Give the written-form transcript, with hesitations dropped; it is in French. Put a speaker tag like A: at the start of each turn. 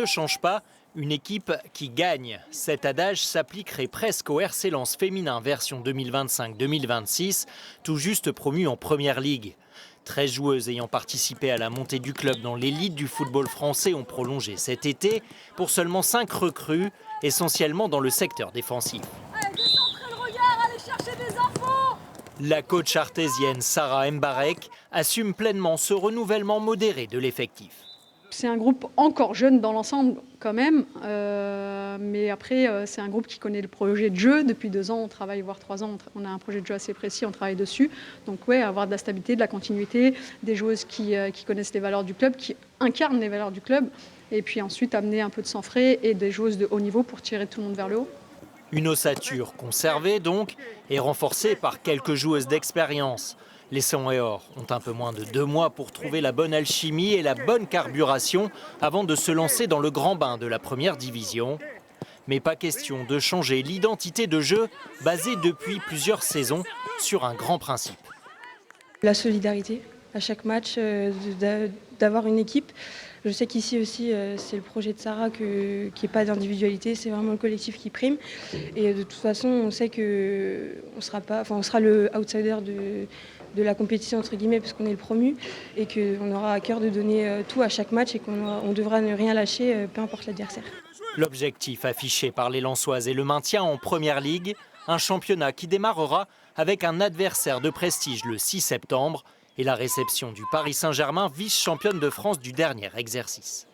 A: Ne change pas, une équipe qui gagne. Cet adage s'appliquerait presque au RC Lens féminin version 2025-2026, tout juste promu en Première Ligue. 13 joueuses ayant participé à la montée du club dans l'élite du football français ont prolongé cet été pour seulement 5 recrues, essentiellement dans le secteur défensif.
B: Allez, décentrez le regard, allez chercher des infos.
A: La coach artésienne Sarah Mbarek assume pleinement ce renouvellement modéré de l'effectif.
C: C'est un groupe encore jeune dans l'ensemble quand même, mais après c'est un groupe qui connaît le projet de jeu. Depuis 2 ans, on travaille, voire 3 ans, on a un projet de jeu assez précis, on travaille dessus. Donc ouais, avoir de la stabilité, de la continuité, des joueuses qui connaissent les valeurs du club, qui incarnent les valeurs du club, et puis ensuite amener un peu de sang frais et des joueuses de haut niveau pour tirer tout le monde vers le haut.
A: Une ossature conservée donc et renforcée par quelques joueuses d'expérience. Les Sang et Or ont un peu moins de 2 mois pour trouver la bonne alchimie et la bonne carburation avant de se lancer dans le grand bain de la première division. Mais pas question de changer l'identité de jeu basée depuis plusieurs saisons sur un grand principe.
D: La solidarité à chaque match, d'avoir une équipe. Je sais qu'ici aussi, c'est le projet de Sarah qu'il n'y ait pas d'individualité, c'est vraiment le collectif qui prime. Et de toute façon, on sait qu'on sera le outsider de la compétition, entre guillemets, parce qu'on est le promu, et qu'on aura à cœur de donner tout à chaque match et qu'on devra ne rien lâcher, peu importe l'adversaire.
A: L'objectif affiché par les Lensoises est le maintien en Première Ligue, un championnat qui démarrera avec un adversaire de prestige le 6 septembre et la réception du Paris Saint-Germain, vice-championne de France du dernier exercice.